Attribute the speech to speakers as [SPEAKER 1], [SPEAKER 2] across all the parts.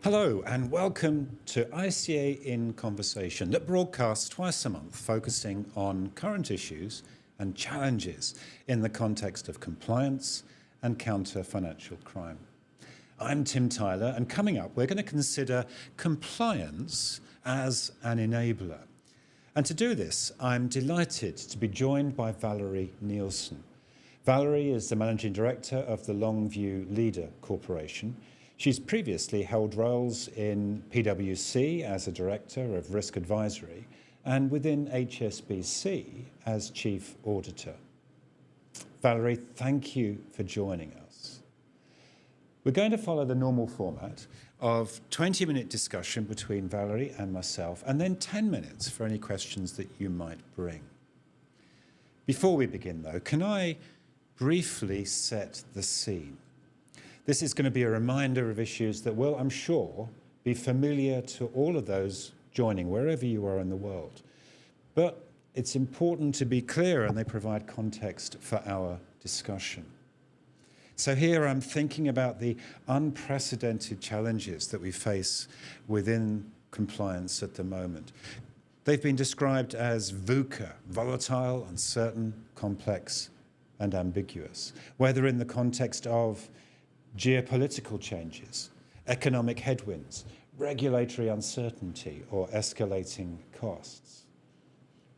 [SPEAKER 1] Hello and welcome to ICA in Conversation that broadcasts twice a month, focusing on current issues and challenges in the context of compliance and counter financial crime. I'm Tim Tyler, and coming up we're going to consider compliance as an enabler. And to do this, I'm delighted to be joined by Valerie Nielsen. Valerie is the Managing Director of the Longview Leader Corporation. She's previously held roles in PwC as a Director of Risk Advisory and within HSBC as Chief Auditor. Valerie, thank you for joining us. We're going to follow the normal format of 20-minute discussion between Valerie and myself, and then 10 minutes for any questions that you might bring. Before we begin, though, can I briefly set the scene? This is going to be a reminder of issues that will, I'm sure, be familiar to all of those joining, wherever you are in the world. But it's important to be clear, and they provide context for our discussion. So here I'm thinking about the unprecedented challenges that we face within compliance at the moment. They've been described as VUCA, volatile, uncertain, complex, and ambiguous, whether in the context of geopolitical changes, economic headwinds, regulatory uncertainty, or escalating costs.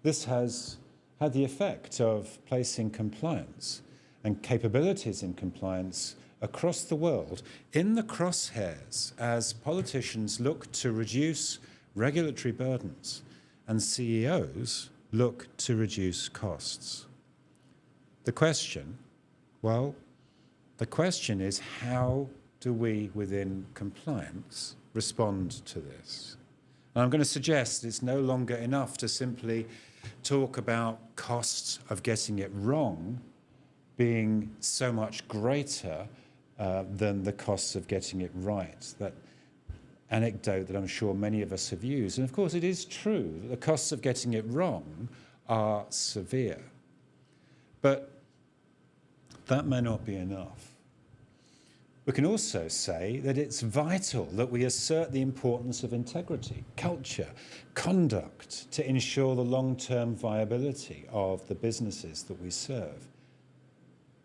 [SPEAKER 1] This has had the effect of placing compliance and capabilities in compliance across the world in the crosshairs as politicians look to reduce regulatory burdens and CEOs look to reduce costs. The question is, how do we, within compliance, respond to this? And I'm going to suggest it's no longer enough to simply talk about costs of getting it wrong being so much greater than the costs of getting it right. That anecdote that I'm sure many of us have used. And of course, it is true that the costs of getting it wrong are severe. But that may not be enough. We can also say that it's vital that we assert the importance of integrity, culture, conduct to ensure the long-term viability of the businesses that we serve.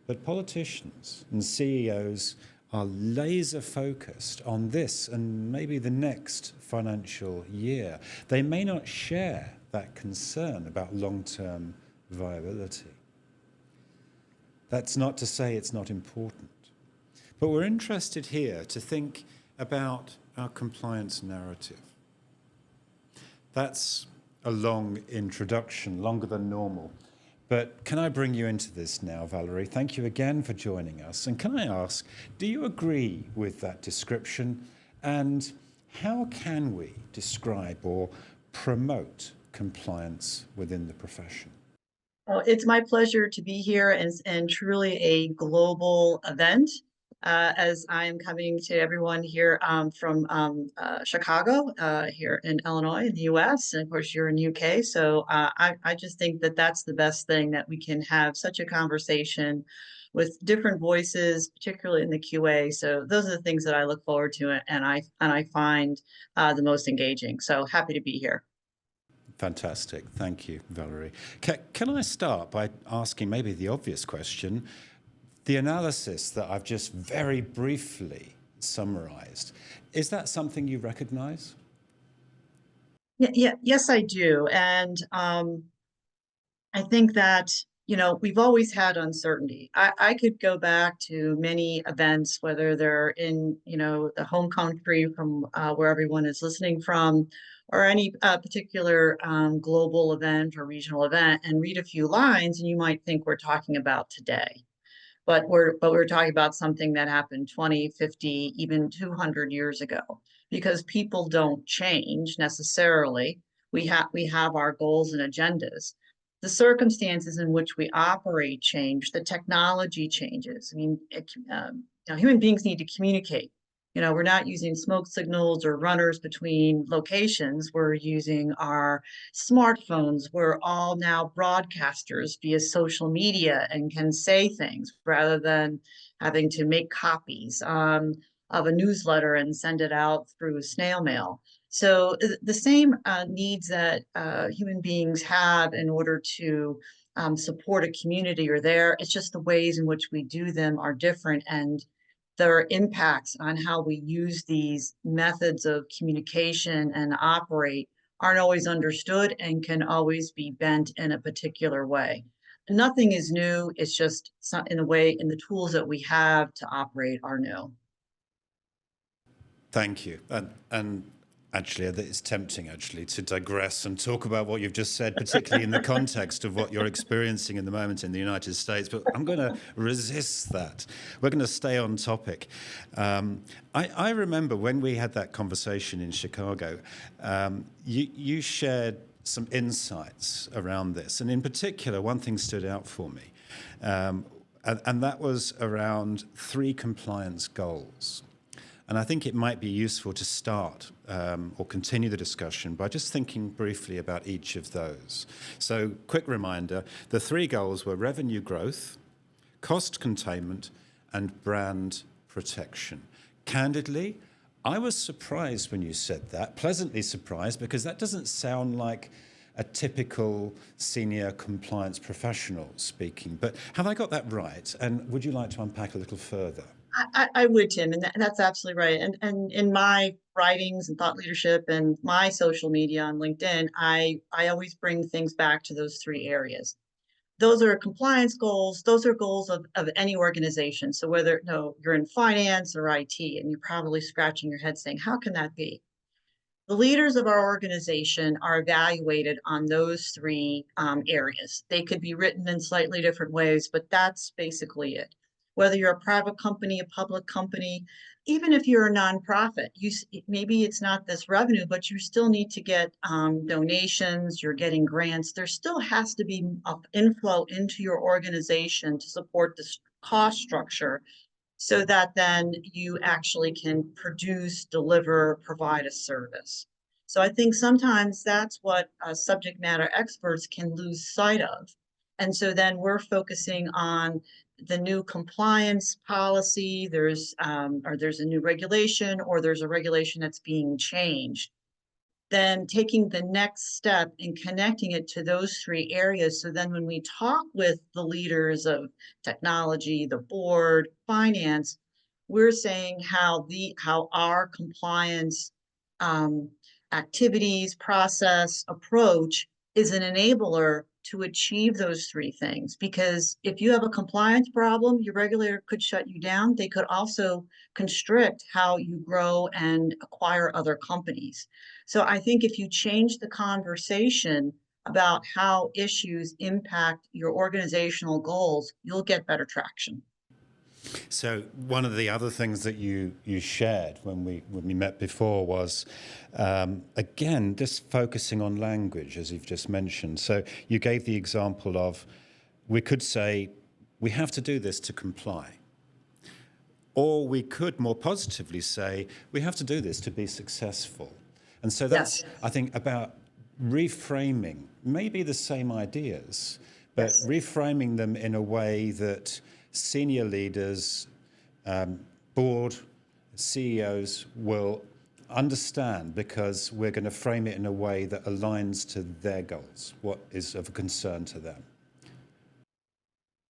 [SPEAKER 1] But politicians and CEOs are laser-focused on this and maybe the next financial year. They may not share that concern about long-term viability. That's not to say it's not important. But we're interested here to think about our compliance narrative. That's a long introduction, longer than normal. But can I bring you into this now, Valerie? Thank you again for joining us. And can I ask, do you agree with that description? And how can we describe or promote compliance within the profession?
[SPEAKER 2] Well, it's my pleasure to be here and truly a global event. As I am coming to everyone here from Chicago, here in Illinois, in the US, and of course you're in UK. So I just think that that's the best thing, that we can have such a conversation with different voices, particularly in the QA. So those are the things that I look forward to, and I find the most engaging. So happy to be here.
[SPEAKER 1] Fantastic. Thank you, Valerie. Can I start by asking maybe the obvious question? The analysis that I've just very briefly summarized, is that something you recognize?
[SPEAKER 2] Yes, I do. And I think that, we've always had uncertainty. I could go back to many events, whether they're in, the home country from where everyone is listening from, or any particular global event or regional event, and read a few lines, and you might think we're talking about today. But we're talking about something that happened 20, 50, even 200 years ago, because people don't change necessarily. We have our goals and agendas. The circumstances in which we operate change. The technology changes. I mean, human beings need to communicate. We're not using smoke signals or runners between locations. We're using our smartphones. We're all now broadcasters via social media and can say things rather than having to make copies. of a newsletter and send it out through snail mail. So the same needs that human beings have in order to support a community are there. It's just the ways in which we do them are different, and their impacts on how we use these methods of communication and operate aren't always understood and can always be bent in a particular way. Nothing is new. It's just in a way, in the tools that we have to operate are new.
[SPEAKER 1] Thank you. And actually, it's tempting actually to digress and talk about what you've just said, particularly in the context of what you're experiencing in the moment in the United States. But I'm going to resist that. We're going to stay on topic. I remember when we had that conversation in Chicago, you shared some insights around this. And in particular, one thing stood out for me. And that was around 3 compliance goals. And I think it might be useful to start or continue the discussion by just thinking briefly about each of those. So, quick reminder, the 3 goals were revenue growth, cost containment, and brand protection. Candidly, I was surprised when you said that, pleasantly surprised, because that doesn't sound like a typical senior compliance professional speaking. But have I got that right? And would you like to unpack a little further?
[SPEAKER 2] I would, Tim, and that's absolutely right. And in my writings and thought leadership and my social media on LinkedIn, I always bring things back to those 3 areas. Those are compliance goals. Those are goals of any organization. So whether you're in finance or IT, and you're probably scratching your head saying, how can that be? The leaders of our organization are evaluated on those 3 areas. They could be written in slightly different ways, but that's basically it. Whether you're a private company, a public company, even if you're a nonprofit, maybe it's not this revenue, but you still need to get donations, you're getting grants. There still has to be an inflow into your organization to support this cost structure so that then you actually can produce, deliver, provide a service. So I think sometimes that's what subject matter experts can lose sight of. And so then we're focusing on the new compliance policy, or there's a new regulation, or there's a regulation that's being changed. Then taking the next step and connecting it to those 3 areas. So then when we talk with the leaders of technology, the board, finance, we're saying how our compliance activities, process, approach is an enabler to achieve those 3 things. Because if you have a compliance problem, your regulator could shut you down. They could also constrict how you grow and acquire other companies. So I think if you change the conversation about how issues impact your organizational goals, you'll get better traction.
[SPEAKER 1] So one of the other things that you shared when we met before was, again, just focusing on language, as you've just mentioned. So you gave the example of, we could say, we have to do this to comply. Or we could more positively say, we have to do this to be successful. And so that's, yes, I think, about reframing maybe the same ideas, but yes, reframing them in a way that senior leaders, board, CEOs will understand, because we're going to frame it in a way that aligns to their goals, what is of concern to them.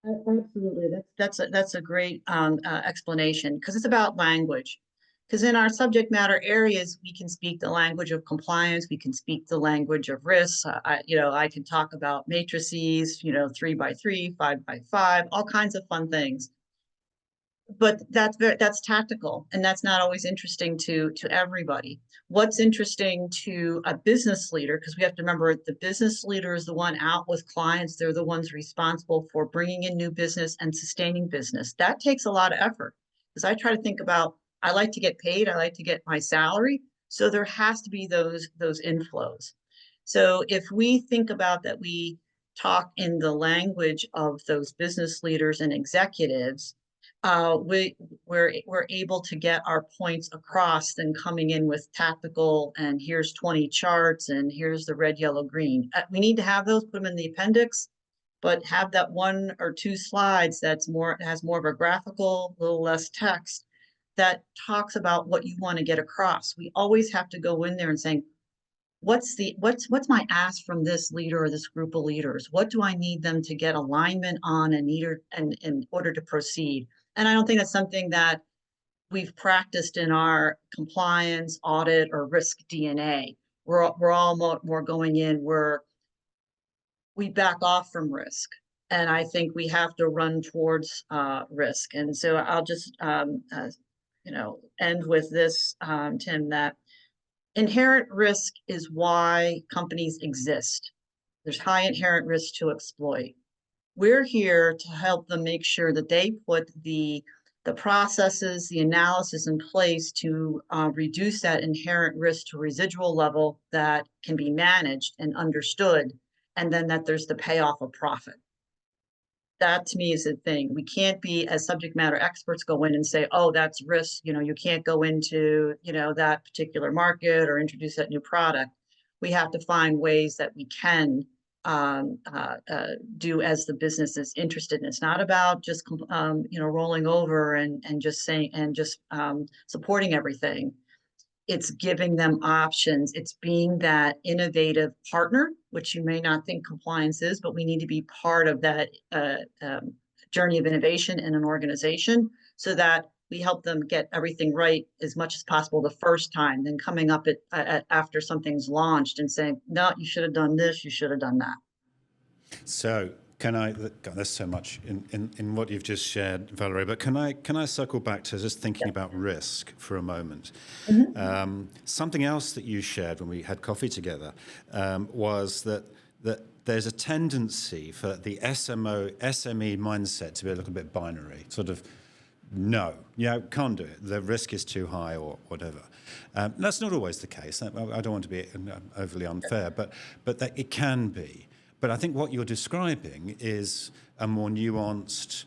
[SPEAKER 2] Absolutely, that's a great explanation, because it's about language. Because in our subject matter areas, we can speak the language of compliance, we can speak the language of risks. I can talk about matrices, 3 by 3, 5 by 5, all kinds of fun things. But that's tactical, and that's not always interesting to everybody. What's interesting to a business leader, because we have to remember the business leader is the one out with clients. They're the ones responsible for bringing in new business and sustaining business. That takes a lot of effort, because I try to think about, I like to get paid, I like to get my salary. So there has to be those inflows. So if we think about that, we talk in the language of those business leaders and executives, we're able to get our points across than coming in with tactical and here's 20 charts and here's the red, yellow, green. We need to have those, put them in the appendix, but have that 1 or 2 slides has more of a graphical, a little less text, that talks about what you want to get across. We always have to go in there and saying, what's my ask from this leader or this group of leaders? What do I need them to get alignment on and in order to proceed? And I don't think that's something that we've practiced in our compliance, audit, or risk DNA. We're all more going in where we back off from risk. And I think we have to run towards risk. And so I'll just end with this, Tim, that inherent risk is why companies exist. There's high inherent risk to exploit. We're here to help them make sure that they put the processes, the analysis in place to reduce that inherent risk to a residual level that can be managed and understood, and then that there's the payoff of profit. That to me is the thing. We can't be, as subject matter experts, go in and say, oh, that's risk. You can't go into, that particular market or introduce that new product. We have to find ways that we can do as the business is interested. And it's not about just, rolling over and just saying, and just supporting everything. It's giving them options. It's being that innovative partner, which you may not think compliance is, but we need to be part of that journey of innovation in an organization so that we help them get everything right as much as possible the first time, then coming up after something's launched and saying, no, you should have done this, you should have done that.
[SPEAKER 1] So God, there's so much in what you've just shared, Valerie, but can I circle back to just thinking about risk for a moment? Mm-hmm. Something else that you shared when we had coffee together was that there's a tendency for the SME mindset to be a little bit binary, sort of, no, can't do it. The risk is too high or whatever. That's not always the case. I don't want to be overly unfair, but that it can be. But I think what you're describing is a more nuanced,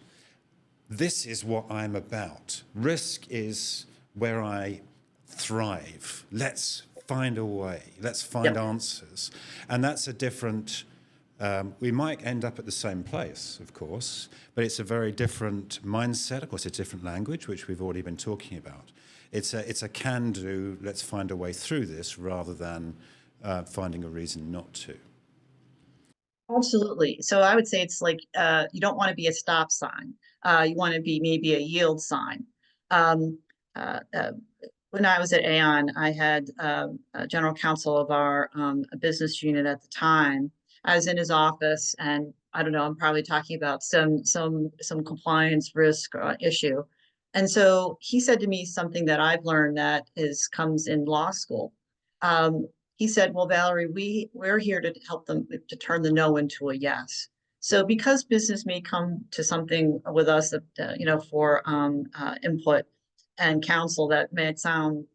[SPEAKER 1] this is what I'm about. Risk is where I thrive. Let's find a way. Let's find answers. And that's a different, we might end up at the same place, of course, but it's a very different mindset. Of course, it's a different language, which we've already been talking about. It's a can-do, let's find a way through this, rather than finding a reason not to.
[SPEAKER 2] Absolutely. So I would say it's like you don't want to be a stop sign. You want to be maybe a yield sign. When I was at Aon, I had a general counsel of our business unit at the time. I was in his office, and I don't know, I'm probably talking about some compliance risk issue. And so he said to me something that I've learned that comes in law school. He said, well, Valerie, we're here to help them to turn the no into a yes. So because business may come to something with us that, for input and counsel that may sound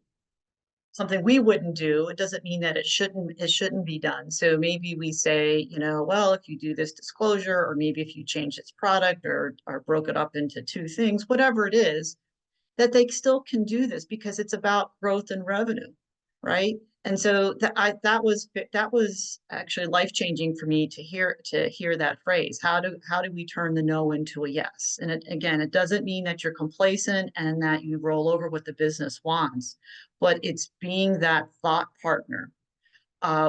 [SPEAKER 2] something we wouldn't do, it doesn't mean that it shouldn't be done. So maybe we say, well, if you do this disclosure, or maybe if you change this product or broke it up into two things, whatever it is, that they still can do this because it's about growth and revenue, right? And so that was actually life-changing for me to hear that phrase. How do we turn the no into a yes? And it doesn't mean that you're complacent and that you roll over what the business wants, but it's being that thought partner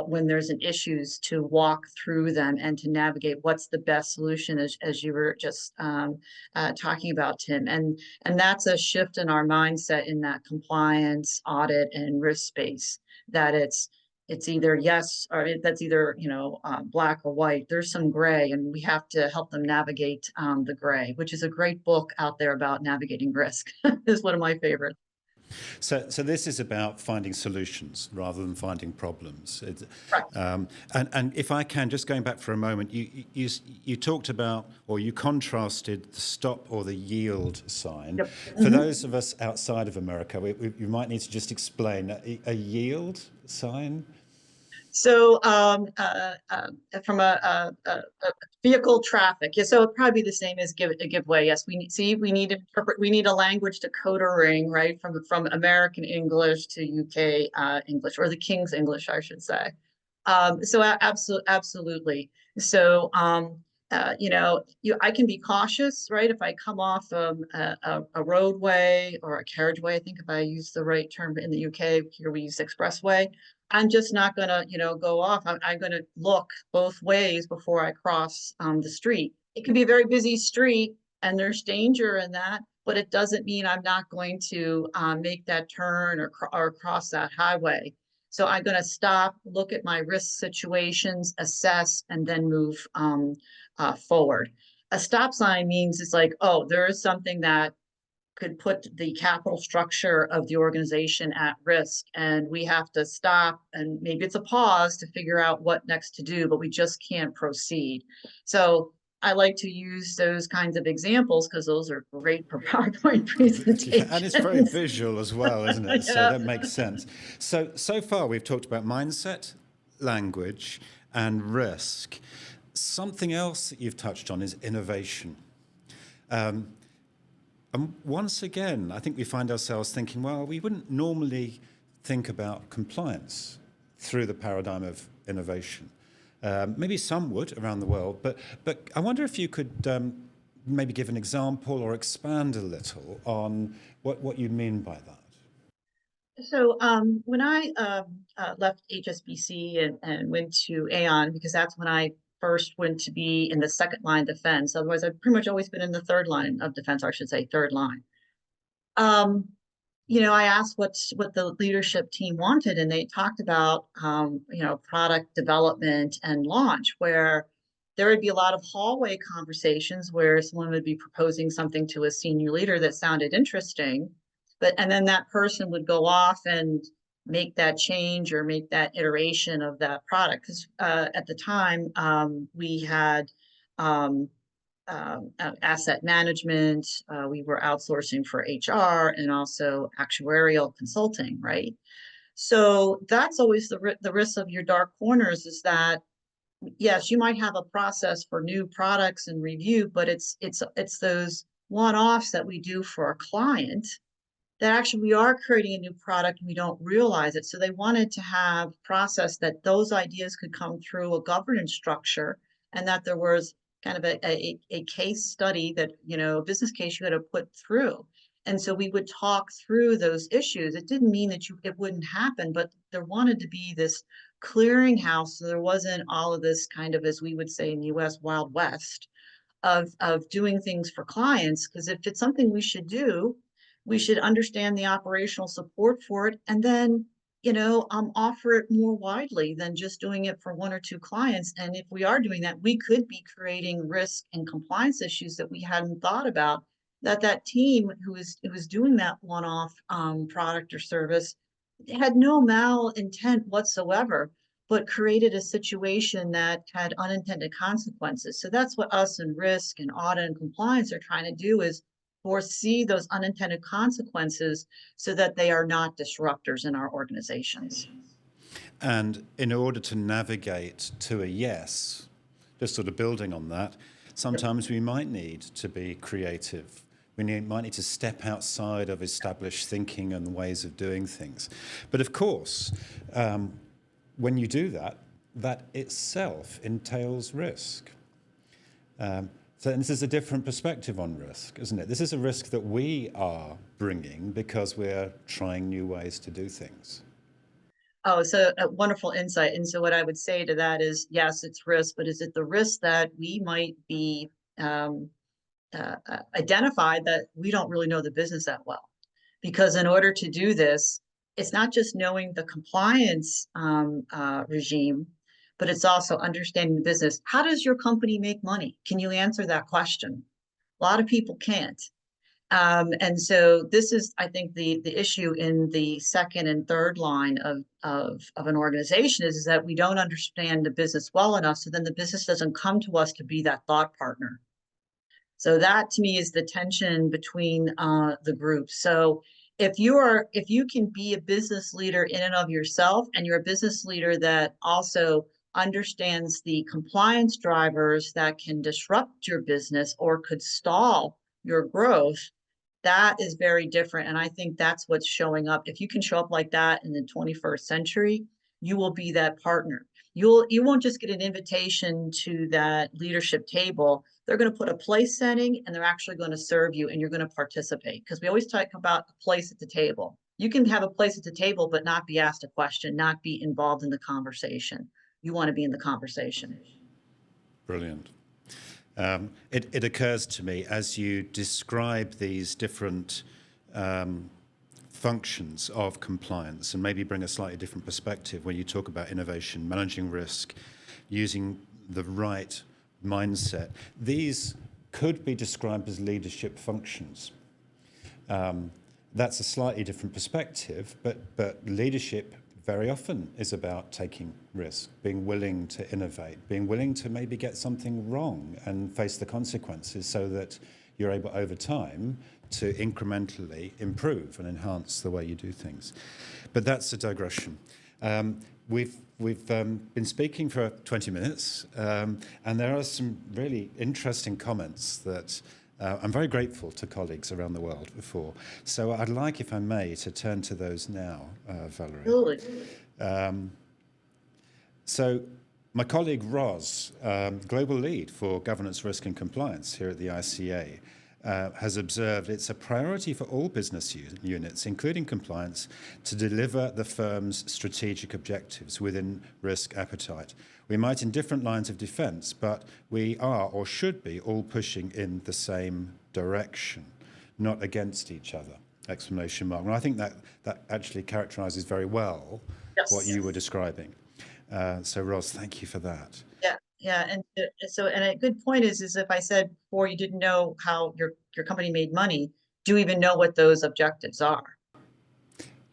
[SPEAKER 2] when there's an issues to walk through them and to navigate what's the best solution, as you were just talking about, Tim. And that's a shift in our mindset in that compliance, audit, and risk space. That it's either yes or that's either black or white. There's some gray, and we have to help them navigate the gray, which is a great book out there about navigating risk. Is one of my favorites.
[SPEAKER 1] So this is about finding solutions rather than finding problems.
[SPEAKER 2] Right.
[SPEAKER 1] And if I can, just going back for a moment, you talked about, or you contrasted the stop or the yield sign.
[SPEAKER 2] Yep.
[SPEAKER 1] For those of us outside of America, we might need to just explain a yield sign.
[SPEAKER 2] So from a vehicle traffic, so it'd probably be the same as give way. Yes, we need a language decodering, right, from American English to UK English, or the King's English, I should say. So absolutely. So I can be cautious, right? If I come off a roadway or a carriageway, I think if I use the right term in the UK, here we use expressway. I'm just not gonna, go off. I'm gonna look both ways before I cross the street. It can be a very busy street, and there's danger in that, but it doesn't mean I'm not going to make that turn or cross that highway. So I'm going to stop, look at my risk situations, assess, and then move forward. A stop sign means it's like, oh, there is something that could put the capital structure of the organization at risk, and we have to stop, and maybe it's a pause to figure out what next to do, but we just can't proceed. So I like to use those kinds of examples because those are great for PowerPoint
[SPEAKER 1] Yeah, and it's very
[SPEAKER 2] presentations.
[SPEAKER 1] visual as well, isn't it? So
[SPEAKER 2] Yeah.
[SPEAKER 1] that makes sense. So far we've talked about mindset, language, and risk. Something else that you've touched on is innovation. And once again, I think we find ourselves thinking, well, we wouldn't normally think about compliance through the paradigm of innovation. Maybe some would around the world, but I wonder if you could maybe give an example or expand a little on what you mean by that.
[SPEAKER 2] So when I left HSBC and went to Aon, because that's when I first went to be in the second line defense. Otherwise, I've pretty much always been in the third line of defense, or I should say third line. Um, I asked what the leadership team wanted, and they talked about product development and launch, where there would be a lot of hallway conversations where someone would be proposing something to a senior leader that sounded interesting, and then that person would go off and make that change or make that iteration of that product. Because at the time we had asset management, we were outsourcing for HR and also actuarial consulting, right? So that's always the risk of your dark corners, is that yes, you might have a process for new products and review, but it's those one-offs that we do for a client that actually we are creating a new product and we don't realize it. So they wanted to have process that those ideas could come through a governance structure, and that there was kind of a case study that, a business case you had to put through. And so we would talk through those issues. It didn't mean that it wouldn't happen, but there wanted to be this clearinghouse, so there wasn't all of this kind of, as we would say in the US, Wild West of doing things for clients. Because if it's something we should do, we should understand the operational support for it, and then offer it more widely than just doing it for one or two clients. And if we are doing that, we could be creating risk and compliance issues that we hadn't thought about, that team who was doing that one-off product or service had no malintent whatsoever, but created a situation that had unintended consequences. So that's what us in risk and audit and compliance are trying to do, is foresee those unintended consequences so that they are not disruptors in our organizations.
[SPEAKER 1] And in order to navigate to a yes, just sort of building on that, sometimes we might need to be creative. Might need to step outside of established thinking and ways of doing things. But of course, when you do that, that itself entails risk. So this is a different perspective on risk, isn't it? This is a risk that we are bringing because we're trying new ways to do things.
[SPEAKER 2] Oh, so a wonderful insight. And so what I would say to that is, yes, it's risk, but is it the risk that we might be identified that we don't really know the business that well? Because in order to do this, it's not just knowing the compliance regime, but it's also understanding the business. How does your company make money? Can you answer that question? A lot of people can't. And so this is, I think, the issue in the second and third line of an organization is that we don't understand the business well enough. So then the business doesn't come to us to be that thought partner. So that to me is the tension between the groups. So if you can be a business leader in and of yourself, and you're a business leader that also understands the compliance drivers that can disrupt your business or could stall your growth, that is very different. And I think that's what's showing up. If you can show up like that in the 21st century, you will be that partner. you won't just get an invitation to that leadership table. They're going to put a place setting, and they're actually going to serve you, and you're going to participate, because we always talk about a place at the table. You can have a place at the table but not be asked a question, not be involved in the conversation. You want to be in the conversation.
[SPEAKER 1] Brilliant. It occurs to me as you describe these different functions of compliance, and maybe bring a slightly different perspective when you talk about innovation, managing risk, using the right mindset. These could be described as leadership functions. That's a slightly different perspective, but leadership very often is about taking risk, being willing to innovate, being willing to maybe get something wrong and face the consequences, so that you're able over time to incrementally improve and enhance the way you do things. But that's a digression. We've been speaking for 20 minutes, and there are some really interesting comments that I'm very grateful to colleagues around the world for. So I'd like, if I may, to turn to those now, Valerie.
[SPEAKER 2] Absolutely.
[SPEAKER 1] So my colleague Roz, Global Lead for Governance, Risk and Compliance here at the ICA, has observed it's a priority for all business units, including compliance, to deliver the firm's strategic objectives within risk appetite. We might in different lines of defence, but we are, or should be, all pushing in the same direction, not against each other, exclamation mark. And I think that actually characterises very well what you were describing. So Roz, thank you for that.
[SPEAKER 2] Yeah, and a good point is if I said before you didn't know how your company made money, do you even know what those objectives are?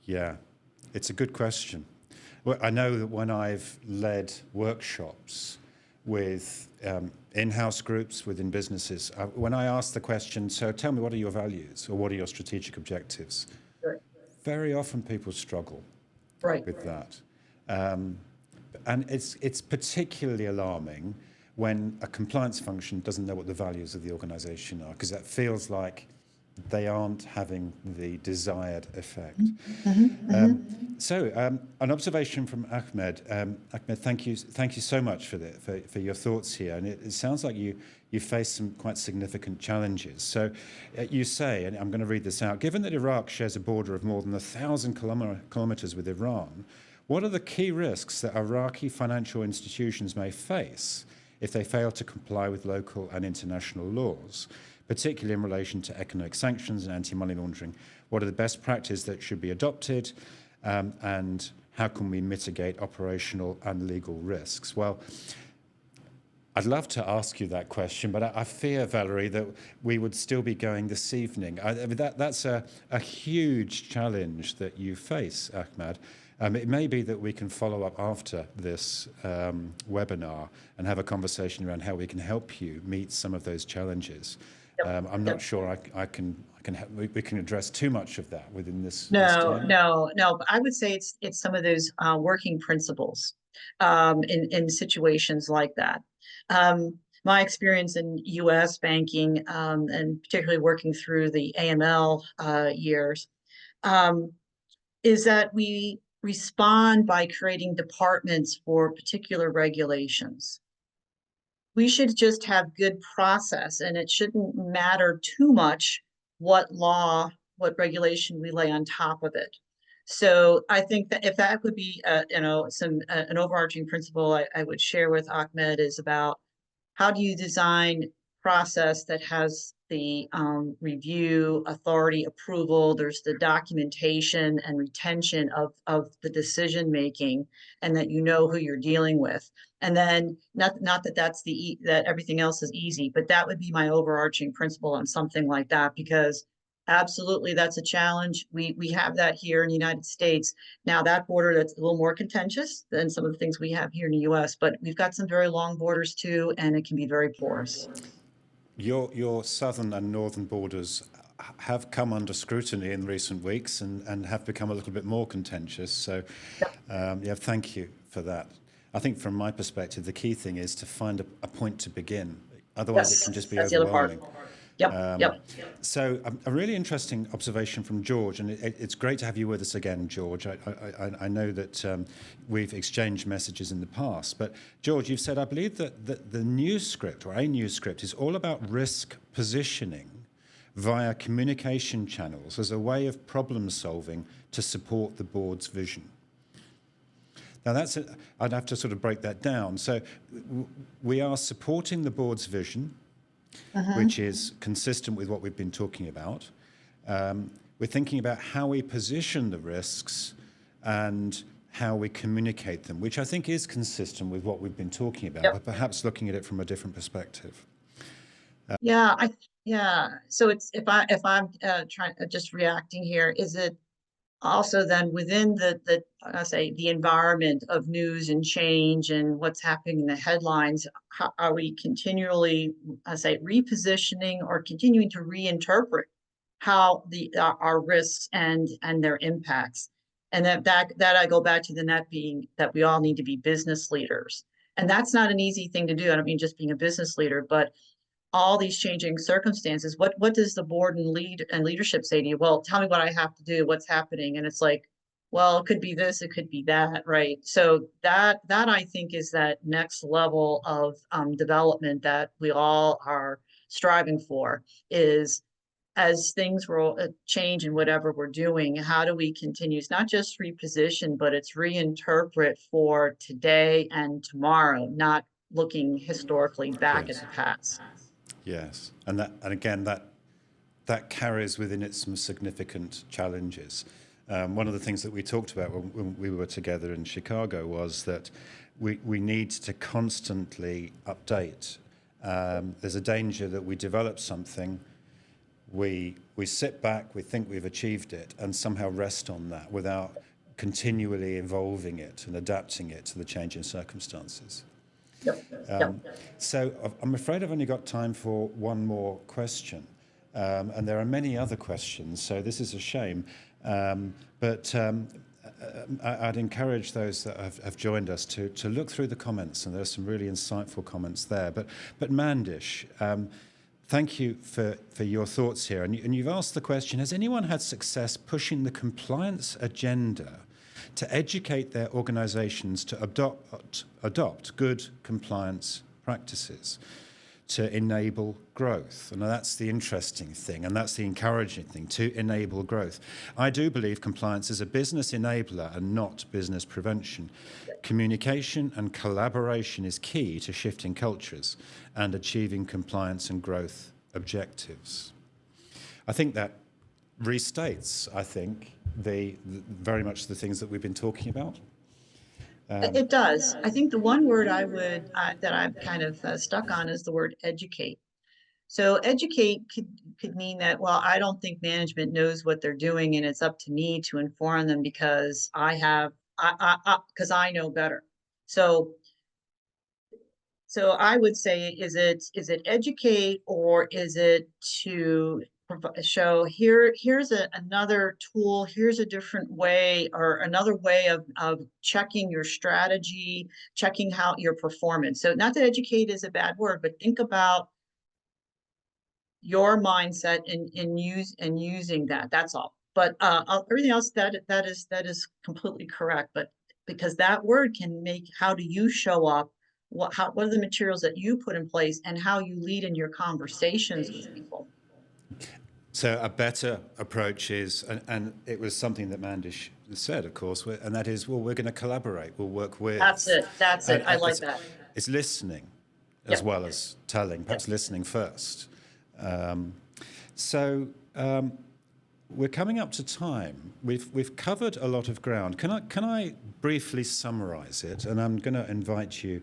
[SPEAKER 1] Yeah, it's a good question. Well, I know that when I've led workshops with in-house groups within businesses, when I ask the question, so tell me, what are your values or what are your strategic objectives?
[SPEAKER 2] Right.
[SPEAKER 1] Very often people struggle with that. And it's particularly alarming when a compliance function doesn't know what the values of the organisation are, because that feels like they aren't having the desired effect. So an observation from Ahmed. Ahmed, thank you so much for your thoughts here. And it sounds like you face some quite significant challenges. So you say, and I'm going to read this out, given that Iraq shares a border of more than 1,000 kilometres with Iran, what are the key risks that Iraqi financial institutions may face if they fail to comply with local and international laws, particularly in relation to economic sanctions and anti-money laundering? What are the best practices that should be adopted, and how can we mitigate operational and legal risks? Well, I'd love to ask you that question, but I fear, Valerie, that we would still be going this evening. I mean, that's a huge challenge that you face, Ahmed. It may be that we can follow up after this webinar and have a conversation around how we can help you meet some of those challenges. I'm not sure we can address too much of that within this.
[SPEAKER 2] No. But I would say it's some of those working principles in situations like that. My experience in U.S. banking, and particularly working through the AML years, is that we respond by creating departments for particular regulations. We should just have good process, and it shouldn't matter too much what law, what regulation we lay on top of it. So I think that if that would be, an overarching principle I would share with Ahmed is about how do you design process that has the review, authority, approval, there's the documentation and retention of the decision making, and that you know who you're dealing with. And then not that that everything else is easy, but that would be my overarching principle on something like that, because absolutely that's a challenge. We have that here in the United States. Now that border, that's a little more contentious than some of the things we have here in the US, but we've got some very long borders too, and it can be very porous.
[SPEAKER 1] Your southern and northern borders have come under scrutiny in recent weeks and have become a little bit more contentious. So, thank you for that. I think from my perspective, the key thing is to find a point to begin. Otherwise, it can just be overwhelming.
[SPEAKER 2] Yep.
[SPEAKER 1] So a really interesting observation from George, and it's great to have you with us again, George. I know that we've exchanged messages in the past, but George, you've said, I believe that the new script, or a new script, is all about risk positioning via communication channels as a way of problem solving to support the board's vision. Now I'd have to sort of break that down. So we are supporting the board's vision, which is consistent with what we've been talking about. We're thinking about how we position the risks and how we communicate them, which I think is consistent with what we've been talking about, but perhaps looking at it from a different perspective.
[SPEAKER 2] So it's if I'm trying just reacting here, is it also then within the I say the environment of news and change and what's happening in the headlines, how are we continually, I say, repositioning or continuing to reinterpret how our risks and their impacts? And that I go back to the net being that we all need to be business leaders. And that's not an easy thing to do. I don't mean just being a business leader, but all these changing circumstances. What does the board and leadership say to you? Well, tell me what I have to do, what's happening. And it's like, well, it could be this, it could be that, right? So that I think is that next level of development that we all are striving for, is as things will change in whatever we're doing, how do we continue? It's not just reposition, but it's reinterpret for today and tomorrow, not looking historically back at the past.
[SPEAKER 1] Yes, and again, that carries within it some significant challenges. One of the things that we talked about when we were together in Chicago was that we need to constantly update. There's a danger that we develop something, we sit back, we think we've achieved it, and somehow rest on that without continually evolving it and adapting it to the changing circumstances. So I'm afraid I've only got time for one more question, and there are many other questions, so this is a shame. But I'd encourage those that have joined us to look through the comments, and there are some really insightful comments there. But Mandish, thank you for your thoughts here. And you've asked the question, has anyone had success pushing the compliance agenda to educate their organizations to adopt good compliance practices to enable growth? And that's the interesting thing, and that's the encouraging thing, to enable growth. I do believe compliance is a business enabler and not business prevention. Communication and collaboration is key to shifting cultures and achieving compliance and growth objectives. I think that restates, I think, very much the things that we've been talking about.
[SPEAKER 2] It does. I think the one word that I'm kind of stuck on is the word educate. So educate could mean that, well, I don't think management knows what they're doing, and it's up to me to inform them because because I know better. So I would say, is it educate, or is it to show here's another tool, here's a different way, or another way of checking your strategy, checking how your performance. So not that educate is a bad word, but think about your mindset in using that. That's all. But everything else that is completely correct. But because that word can make, how do you show up? What are the materials that you put in place, and how you lead in your conversations with people?
[SPEAKER 1] So a better approach is, and it was something that Mandish said, of course, and that is, well, we're going to collaborate, we'll work with.
[SPEAKER 2] That's it. I like that.
[SPEAKER 1] It's listening as well as telling, perhaps listening first. We're coming up to time. We've covered a lot of ground. Can I briefly summarize it? And I'm going to invite you,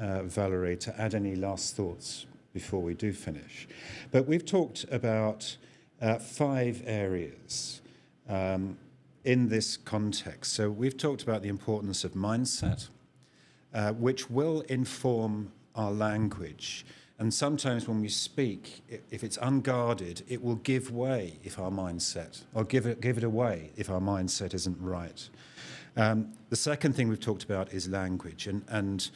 [SPEAKER 1] Valerie, to add any last thoughts before we do finish. But we've talked about 5 areas in this context. So we've talked about the importance of mindset, which will inform our language. And sometimes when we speak, if it's unguarded, it will give way if our mindset, or give it away if our mindset isn't right. The second thing we've talked about is language, and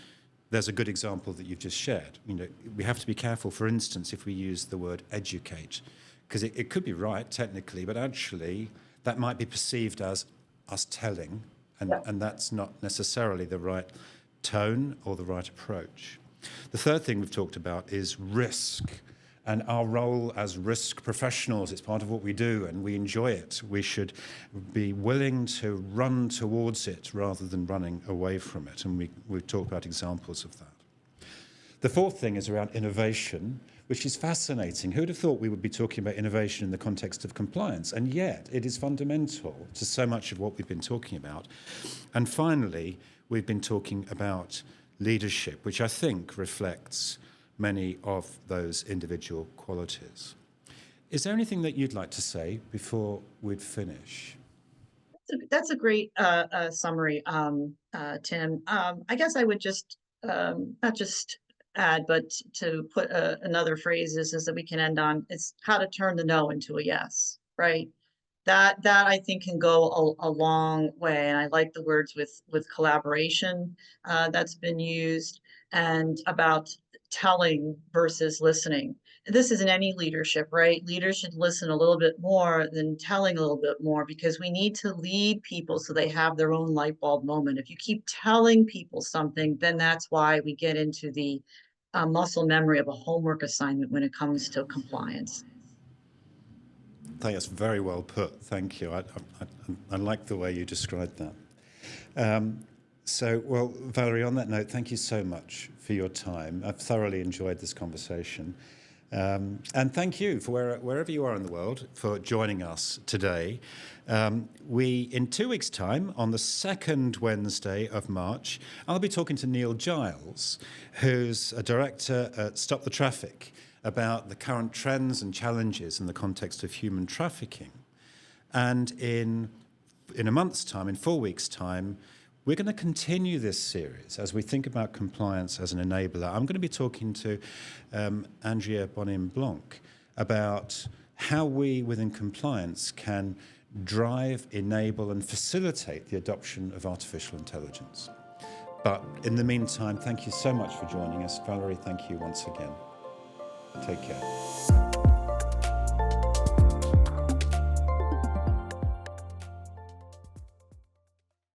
[SPEAKER 1] there's a good example that you've just shared. You know, we have to be careful, for instance, if we use the word educate, because it could be right technically, but actually that might be perceived as us telling, and that's not necessarily the right tone or the right approach. The third thing we've talked about is risk and our role as risk professionals. It's part of what we do and we enjoy it. We should be willing to run towards it rather than running away from it. And we've talked about examples of that. The fourth thing is around innovation, which is fascinating. Who'd have thought we would be talking about innovation in the context of compliance? And yet it is fundamental to so much of what we've been talking about. And finally, we've been talking about leadership, which I think reflects many of those individual qualities. Is there anything that you'd like to say before we'd finish?
[SPEAKER 2] That's a great summary, Tim. I guess I would just not just add, but to put another phrase is that we can end on, it's how to turn the no into a yes, right? That I think can go a long way, and I like the words with collaboration that's been used, and about telling versus listening. And this is in any leadership, right? Leaders should listen a little bit more than telling a little bit more, because we need to lead people so they have their own light bulb moment. If you keep telling people something, then that's why we get into the muscle memory of a homework assignment when it comes to compliance.
[SPEAKER 1] I think that's very well put. Thank you. I like the way you described that. Well, Valerie, on that note, thank you so much for your time. I've thoroughly enjoyed this conversation. And thank you for wherever you are in the world for joining us today. In 2 weeks' time, on the second Wednesday of March, I'll be talking to Neil Giles, who's a director at Stop the Traffic, about the current trends and challenges in the context of human trafficking. And in a month's time, in 4 weeks' time, we're going to continue this series as we think about compliance as an enabler. I'm going to be talking to Andrea Bonin-Blanc about how we, within compliance, can drive, enable, and facilitate the adoption of artificial intelligence. But in the meantime, thank you so much for joining us. Valerie, thank you once again. Take care.